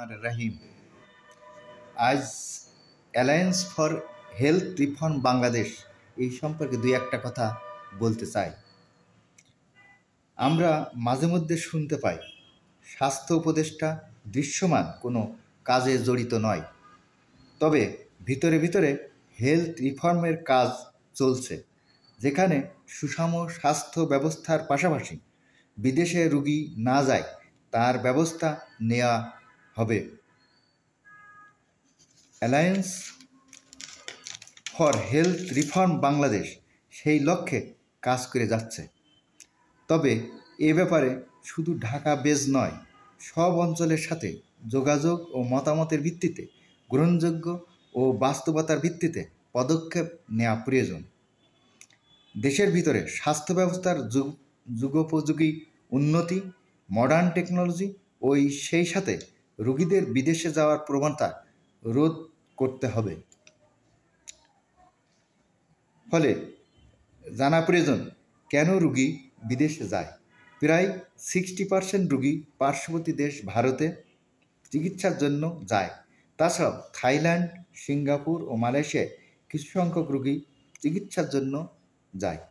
আর রহিম। আজ alliance for health reform Bangladesh এই সম্পর্কে দুই একটা কথা বলতে চাই। আমরা মাঝে মধ্যে শুনতে পাই স্বাস্থ্য উপদেষ্টা দৃশ্যমান কোনো কাজে জড়িত নয়, তবে ভিতরে ভিতরে হেলথ রিফর্মের কাজ চলছে, যেখানে সুষম স্বাস্থ্য ব্যবস্থার পাশাপাশি বিদেশে রুগী না যায় তার ব্যবস্থা নেওয়া হবে। Alliance for health reform Bangladesh সেই লক্ষ্যে কাজ করে যাচ্ছে। তবে এ ব্যাপারে শুধু ঢাকা বেজ নয়, সব অঞ্চলের সাথে যোগাযোগ ও মতামতের ভিত্তিতে গ্রহণযোগ্য ও বাস্তবতার ভিত্তিতে পদক্ষেপ নেওয়া প্রয়োজন। দেশের ভিতরে স্বাস্থ্য ব্যবস্থার যুগোপযোগী উন্নতি, মডার্ন টেকনোলজি ও সেই সাথে রোগীদের বিদেশে যাওয়ার প্রবণতা রোধ করতে হবে। ফলে জানা প্রয়োজন কেন রুগী বিদেশে যায়। প্রায় 60% রুগী পার্শ্ববর্তী দেশ ভারতে চিকিৎসার জন্য যায়। তাছাড়াও থাইল্যান্ড, সিঙ্গাপুর ও মালয়েশিয়ায় কিছু সংখ্যক রুগী চিকিৎসার জন্য যায়।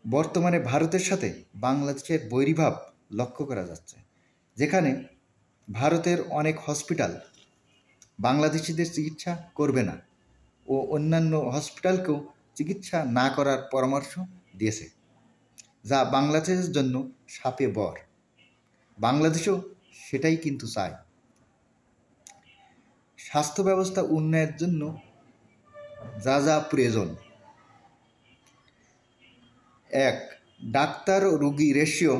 বর্তমানে ভারতের সাথে বাংলাদেশের বৈরিভাব লক্ষ্য করা যাচ্ছে, যেখানে ভারতের অনেক হসপিটাল বাংলাদেশিদের চিকিৎসা করবে না ও অন্যান্য হসপিটালকেও চিকিৎসা না করার পরামর্শ দিয়েছে, যা বাংলাদেশের জন্য শাপে বর। বাংলাদেশও সেটাই কিন্তু চায়। স্বাস্থ্য ব্যবস্থা উন্নয়নের জন্য যা যা প্রয়োজন: 1. ডাক্তার ও রোগী রেশিও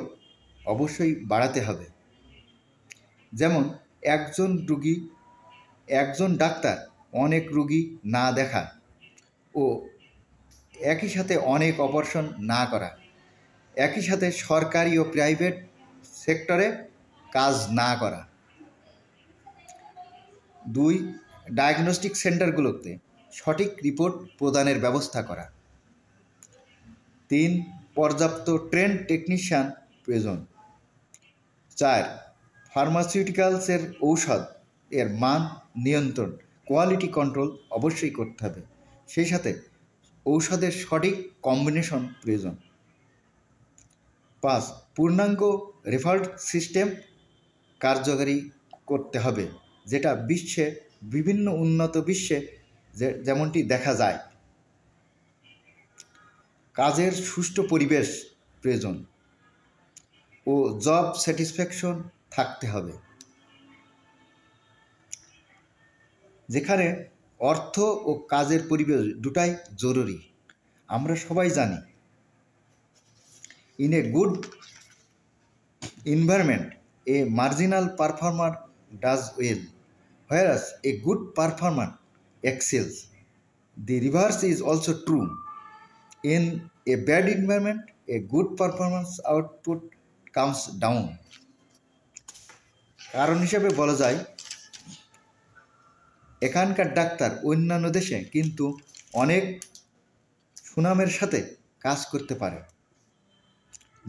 অবশ্যই বাড়াতে হবে। যেমন একজন ডাক্তার অনেক রোগী না দেখা ও একই সাথে অনেক অপারেশন না করা, একই সাথে সরকারি ও প্রাইভেট সেক্টরে কাজ না করা। 2. ডায়াগনস্টিক সেন্টারগুলোতে সঠিক রিপোর্ট প্রদানের ব্যবস্থা করা। 3. পর্যাপ্ত ট্রেন্ড টেকনিশিয়ান প্রয়োজন। 4. ফার্মাসিউটিক্যালসের ঔষধ এর মান নিয়ন্ত্রণ, কোয়ালিটি কন্ট্রোল অবশ্যই করতে হবে। সেই সাথে ঔষধের সঠিক কম্বিনেশন প্রয়োজন। 5. পূর্ণাঙ্গ রেফার্ড সিস্টেম কার্যকারী করতে হবে, যেটা বিভিন্ন উন্নত বিশ্বে যেমনটি দেখা যায়। কাজের সুষ্ঠু পরিবেশ প্রয়োজন ও জব স্যাটিসফ্যাকশন থাকতে হবে, যেখানে অর্থ ও কাজের পরিবেশ দুটাই জরুরি। আমরা সবাই জানি, in a good environment a marginal performer does well, whereas a good performer excels. The reverse is also true. In a bad environment, a good performance output comes down. কারণ হিসেবে বলা যায়, এখানকার ডাক্তার অন্যান্য দেশে কিন্তু অনেক সুনামের সাথে কাজ করতে পারে।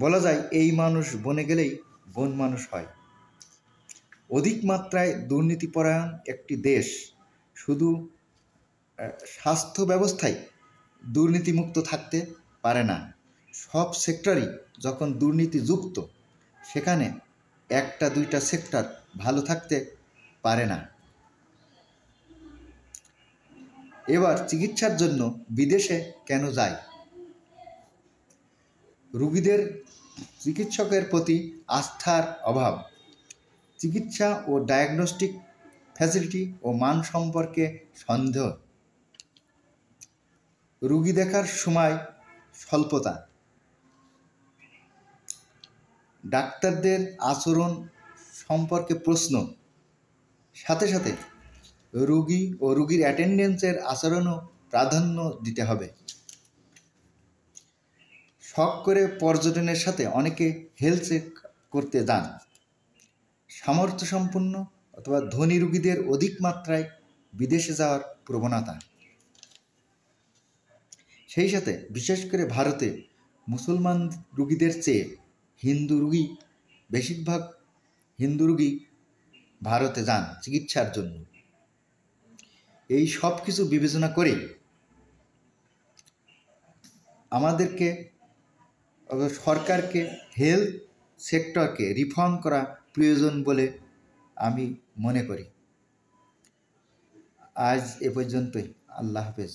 বলা যায়, এই মানুষ বনে গেলেই বন মানুষ হয়। অধিক মাত্রায় দুর্নীতিপরায়ণ একটি দেশ শুধু স্বাস্থ্য ব্যবস্থায় দুর্নীতিমুক্ত থাকতে পারে না। সব সেক্টরই যখন দুর্নীতিযুক্ত, সেখানে একটা দুইটা সেক্টর ভালো থাকতে পারে না। এবার চিকিৎসার জন্য বিদেশে কেন যায়? রোগীদের চিকিৎসকের প্রতি আস্থার অভাব, চিকিৎসা ও ডায়াগনস্টিক ফ্যাসিলিটি ও মান সম্পর্কে সন্দেহ, রোগী দেখার সময় স্বল্পতা, ডাক্তারদের আচরণ সম্পর্কে প্রশ্ন, সাথে সাথে রোগী ও রোগীর অ্যাটেন্ডেন্সের আচরণও প্রাধান্য দিতে হবে। শখ করে পর্যটনের সাথে অনেকে হেলথ চেক করতে যান। সামর্থ্য সম্পন্ন অথবা ধনী রোগীদের অধিক মাত্রায় বিদেশে যাওয়ার প্রবণতা। সেই সাথে বিশেষ করে ভারতে মুসলমান রোগীদের চেয়ে বেশিরভাগ হিন্দু রোগী ভারতে যান চিকিৎসার জন্য। এই সব কিছু বিবেচনা করে আমাদেরকে সরকারকে হেলথ সেক্টরকে রিফর্ম করা প্রয়োজন বলে আমি মনে করি। আজ এ পর্যন্তই। আল্লাহ হাফেজ।